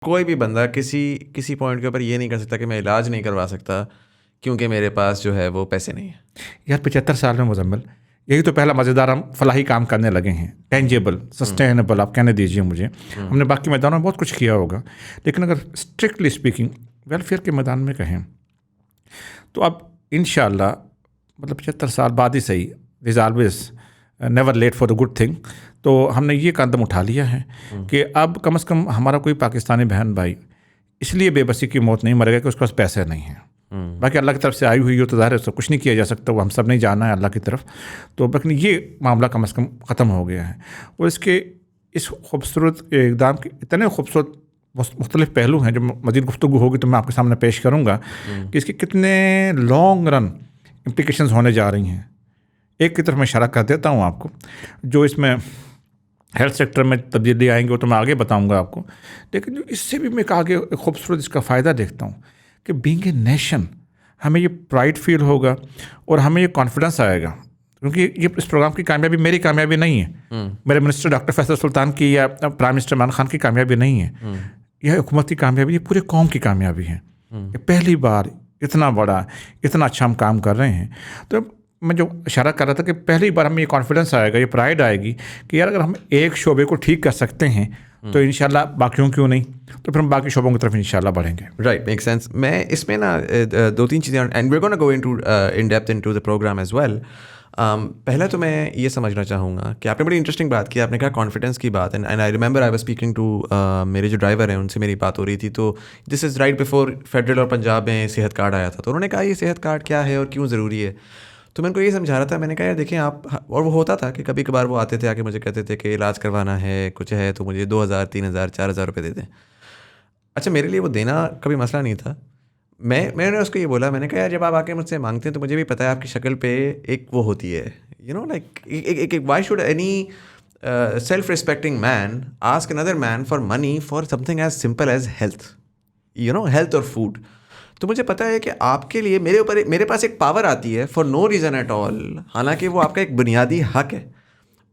कोई भी बंदा किसी किसी पॉइंट के ऊपर ये नहीं कर सकता कि मैं इलाज नहीं करवा सकता क्योंकि मेरे पास जो है वो पैसे नहीं है। यार 75 साल में मुजम्मिल, यही तो पहला मज़ेदार हम फलाही काम करने लगे हैं, टेंजेबल सस्टेनेबल आप कहने दीजिए मुझे। हमने बाकी मैदानों में बहुत कुछ किया होगा, लेकिन अगर स्ट्रिक्टली स्पीकिंग वेलफेयर के मैदान में कहें तो अब इंशाअल्लाह मतलब 75 साल बाद ही सही, is always never late for the good thing. तो हमने ये कदम उठा लिया है कि अब कम से कम हमारा कोई पाकिस्तानी बहन भाई इसलिए बेबसी की मौत नहीं मरेगा कि उसके पास पैसे नहीं हैं। बाकी अल्लाह की तरफ से आई हुई हो तो ज़ाहिर है उसको कुछ नहीं किया जा सकता, वो हम सब नहीं जाना है अल्लाह की तरफ। तो लेकिन ये मामला कम से कम ख़त्म हो गया है। और इसके इस खूबसूरत इक़दाम के इतने खूबसूरत मुख्तलिफ पहलू हैं जो मज़ीद गुफ्तगू होगी तो मैं आपके सामने पेश करूँगा कि इसके कितने लॉन्ग रन इम्प्लिकेशंस होने जा रही हैं। एक की तरफ मैं इशारा कर देता हूँ आपको, जो इसमें हेल्थ सेक्टर में तब्दीली आएंगे वो तो मैं आगे बताऊँगा आपको, लेकिन जो इससे भी मैं आगे खूबसूरत इसका फ़ायदा देखता हूँ कि बीइंग ए नेशन हमें ये प्राइड फील होगा और हमें ये कॉन्फिडेंस आएगा, क्योंकि ये इस प्रोग्राम की कामयाबी मेरी कामयाबी नहीं है, मेरे मिनिस्टर डॉक्टर फैसल सुल्तान की या प्राइम मिनिस्टर इमरान खान की कामयाबी नहीं है, यह हुकूमत की कामयाबी, ये पूरे कौम की कामयाबी है। ये पहली बार इतना बड़ा इतना अच्छा हम काम कर रहे हैं। तो मैं जो इशारा कर रहा था कि पहली बार हमें ये कॉन्फिडेंस आएगा, ये प्राइड आएगी कि यार अगर हम एक शोबे को ठीक कर सकते हैं तो इंशाल्लाह बाकियों क्यों नहीं, तो फिर हम बाकी शोबों की तरफ इंशाल्लाह बढ़ेंगे। Right, make sense. मैं इसमें ना दो तीन चीज़ें, and we are gonna go into in depth into the program as well. पहला तो मैं ये समझना चाहूँगा कि आपने बड़ी इंटरेस्टिंग बात की, आपने कहा कॉन्फिडेंस की बात, and I remember I was speaking to मेरे जो ड्राइवर हैं उनसे मेरी बात हो रही थी, तो this is right before federal और पंजाब में सेहत कार्ड आया था, तो उन्होंने कहा ये सेहत कार्ड क्या है और क्यों ज़रूरी है। तो मैं उनको ये समझा रहा था, मैंने कहा यार देखें आप, और वो होता था कि कभी कभार वो आते थे आके मुझे कहते थे कि इलाज करवाना है, कुछ है तो मुझे 2000 3000 4000 रुपये दे दें। अच्छा, मेरे लिए वो देना कभी मसला नहीं था। मैंने उसको ये बोला, मैंने कहा यार जब आप आके मुझसे मांगते हैं तो मुझे भी पता है आपकी शक्ल पे एक वो होती है, यू नो लाइक एक why should any self respecting man ask another man for money for something as simple as health, you know, health और फूड। तो मुझे पता है कि आपके लिए मेरे पास एक पावर आती है for no reason at all, हालांकि वो आपका एक बुनियादी हक है,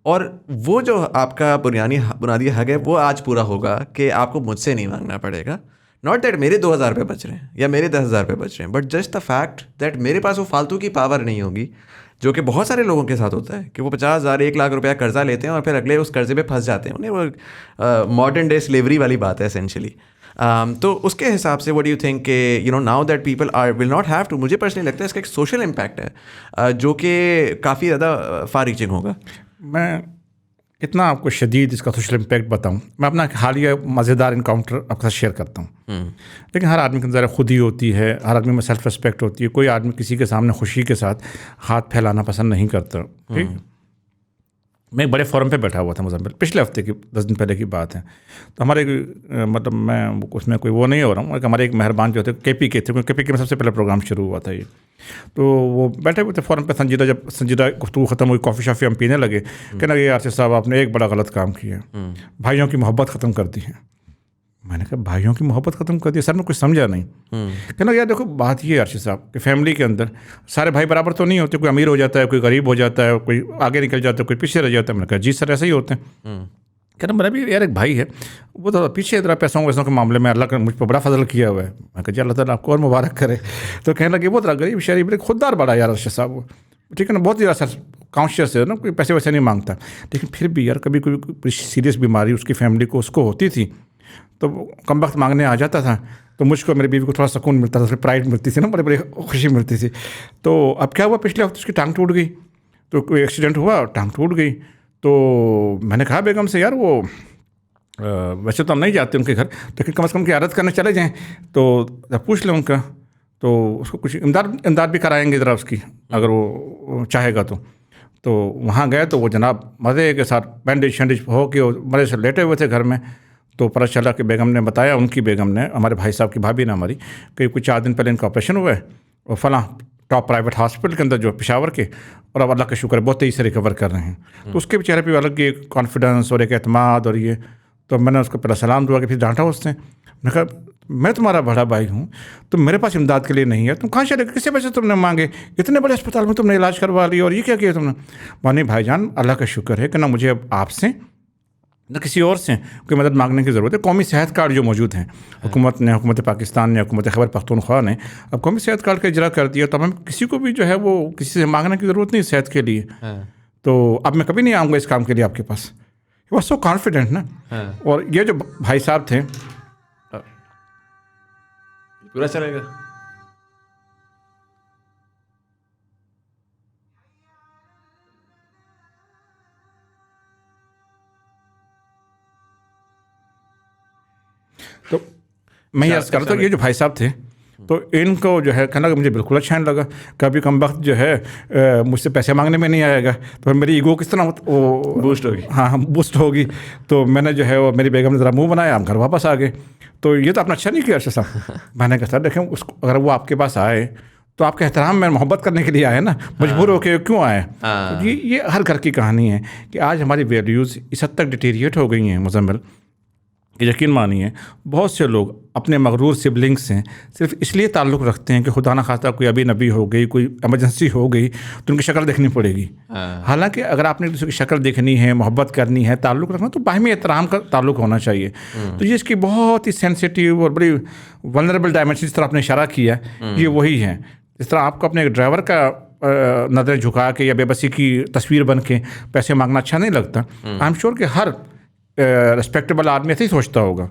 और वो जो आपका बुनियादी हक है वो आज पूरा होगा कि आपको मुझसे नहीं मांगना पड़ेगा। नॉट दैट मेरे 2000 रुपये बच रहे हैं या मेरे 10,000 रुपये बच रहे हैं, but just the fact that मेरे पास वो फालतू की पावर नहीं होगी, जो कि बहुत सारे लोगों के साथ होता है कि वो 50,000 1 लाख रुपया कर्जा लेते हैं और फिर अगले उस कर्जे पे फंस जाते हैं। उन्हें वो मॉडर्न डे स्लेवरी वाली बात है एसेंशली। तो उसके हिसाब से व्हाट डू यू थिंक कि you know now that people are will not have to, मुझे पर्सनली लगता है इसका एक सोशल इम्पैक्ट है जो कि काफ़ी ज़्यादा फार रीचिंग होगा। मैं कितना आपको शदीद इसका सोशल इम्पैक्ट बताऊं, मैं अपना हालिया मज़ेदार इनकाउंटर आपके साथ शेयर करता हूं। लेकिन हर आदमी के अंदर खुद ही होती है, हर आदमी में सेल्फ रिस्पेक्ट होती है, कोई आदमी किसी के सामने खुशी के साथ हाथ फैलाना पसंद नहीं करता। ठीक, मैं एक बड़े फोरम पे बैठा हुआ था मुजम्मिल, पिछले हफ्ते की 10 दिन पहले की बात है। तो हमारे मतलब मैं उसमें कोई वो नहीं हो रहा हूँ, हमारे एक मेहरबान जो थे KP के थे, क्योंकि KP के में सबसे पहले प्रोग्राम शुरू हुआ था ये। तो वो बैठे हुए थे फोरम पे, जब संजीदा गुफ्तगू ख़त्म हुई, कॉफ़ी शॉफ़ी हम पीने लगे, कहना ये आसिफ साहब आपने एक बड़ा गलत काम किया, भाइयों की मोहब्बत ख़त्म कर दी है। मैंने कहा भाइयों की मोहब्बत ख़त्म कर दी सर, मैं कुछ समझा नहीं। कहना यार देखो बात ये है अर्शी साहब कि फैमिली के अंदर सारे भाई बराबर तो नहीं होते, कोई अमीर हो जाता है, कोई गरीब हो जाता है, कोई आगे निकल जाता है, कोई पीछे रह जाता है। मैंने कहा जी सर ऐसे ही होते हैं। कहना मेरा भी यार एक भाई है, वो तो पीछे इधर पैसों वैसों के मामले में अल्लाह का मुझ पर बड़ा फजल किया हुआ है। मैं कहा जी अल्लाह ताला आपको और मुबारक करे। तो कहने लगे वो तो गरीब शरीफ बड़े खुददार बड़ा यार अर्शी साहब, वो ठीक है ना, बहुत ज़्यादा सर कॉन्शियस है ना, कोई पैसे वैसे नहीं मांगता। लेकिन फिर भी यार कभी कोई सीरियस बीमारी उसकी फैमिली को उसको होती थी तो कम वक्त मांगने आ जाता था, तो मुझको मेरी बीवी को थोड़ा सुकून मिलता था, प्राइड मिलती थी ना, बड़ी बड़ी खुशी मिलती थी। तो अब क्या हुआ, पिछले वक्त उसकी टांग टूट गई, तो कोई एक्सीडेंट हुआ और टांग टूट गई। तो मैंने कहा बेगम से यार वो वैसे तो हम नहीं जाते उनके घर, लेकिन कम से कम की आदत करने चले जाएँ तो पूछ लें उनका, तो उसको कुछ इमदाद भी कराएंगे ज़रा उसकी, अगर वो चाहेगा तो वहाँ गए तो वो जनाब मज़े के साथ बैंडेज शैंडेज हो के मज़े से लेटे हुए थे घर में। तो पता चला कि बेगम ने बताया, उनकी बेगम ने, हमारे भाई साहब की भाभी ने हमारी, कि कुछ 4 दिन पहले इनका ऑपरेशन हुआ है और फलां टॉप प्राइवेट हॉस्पिटल के अंदर जो पेशावर के, और अब अल्लाह का शुक्र बहुत तेज़ी से रिकवर कर रहे हैं। तो उसके चेहरे पे अलग एक कॉन्फिडेंस और एक एतमाद, और ये तो मैंने उसको पहले सलाम दुआ के फिर डांटा उसने। मैंने कहा मैं तुम्हारा बड़ा भाई हूँ, तुम मेरे पास इमदाद के लिए नहीं है, तुम कहाँ चले, किससे पैसे तुमने मांगे, इतने बड़े अस्पताल में तुमने इलाज करवा लिया और ये क्या किया तुमने। मानी भाईजान अल्लाह का शुक्र है कि ना मुझे अब आपसे न किसी और से कोई मदद मांगने की ज़रूरत है। कौमी सेहत कार्ड जो मौजूद हैं हुकूमत पाकिस्तान ने, हुकूमत खैबर पख्तूनख्वा ने अब कौमी सेहत कार्ड का इजरा कर दिया, तो अब हम किसी को भी जो है वो किसी से मांगने की ज़रूरत नहीं सेहत के लिए। तो अब मैं कभी नहीं आऊँगा इस काम के लिए आपके पास। वो सो कॉन्फिडेंट ना। और ये जो भाई साहब थे, पूरा चलेगा। तो मैं ये अर्ज़ कर रहा था, ये जो भाई साहब थे तो इनको जो है कहना मुझे बिल्कुल अच्छा नहीं लगा। कभी कम वक्त जो है मुझसे पैसे मांगने में नहीं आएगा, तो मेरी ईगो किस तरह वो बूस्ट होगी। हाँ बूस्ट होगी। तो मैंने जो है वो मेरी बेगम ने ज़रा मुंह बनाया, हम घर वापस आ गए। तो ये तो आपने अच्छा नहीं किया अर्शद साहब। मैंने कहा सर देखें, उसको अगर वो आपके पास आए तो आपके एहतराम में मोहब्बत करने के लिए आए ना, मजबूर होकर क्यों आए। तो ये हर घर की कहानी है कि आज हमारी वैल्यूज़ इस हद तक डिटेरिएट हो गई हैं मुज़म्मिल, यकीन मानिए बहुत से लोग अपने मगरूर सिबलिंग्स से सिर्फ इसलिए ताल्लुक़ रखते हैं कि खुदा न खास्ता कोई अभी नबी हो गई, कोई एमरजेंसी हो गई तो उनकी शक्ल देखनी पड़ेगी। हालांकि अगर आपने दूसरे की शक्ल देखनी है, मोहब्बत करनी है, ताल्लुक़ रखना, तो बाहमी एहतराम का ताल्लुक़ होना चाहिए। तो ये इसकी बहुत ही सेंसिटिव और बड़ी वल्नरेबल डायमेंशन जिस तरह आपने इशारा किया, ये वही है। जिस तरह आपको अपने ड्राइवर का नज़रें झुका के या बेबसी की तस्वीर बन के पैसे मांगना अच्छा नहीं लगता, आई एम श्योर कि हर रिस्पेक्टेबल आदमी ऐसे ही सोचता होगा।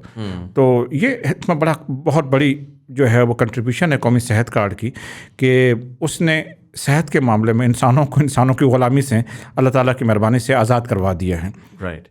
तो ये इसमें बहुत बड़ी जो है वो कंट्रीब्यूशन है कौमी सेहत कार्ड की, कि उसने सेहत के मामले में इंसानों की ग़ुलामी से अल्लाह ताला की मेहरबानी से आज़ाद करवा दिया है। राइट।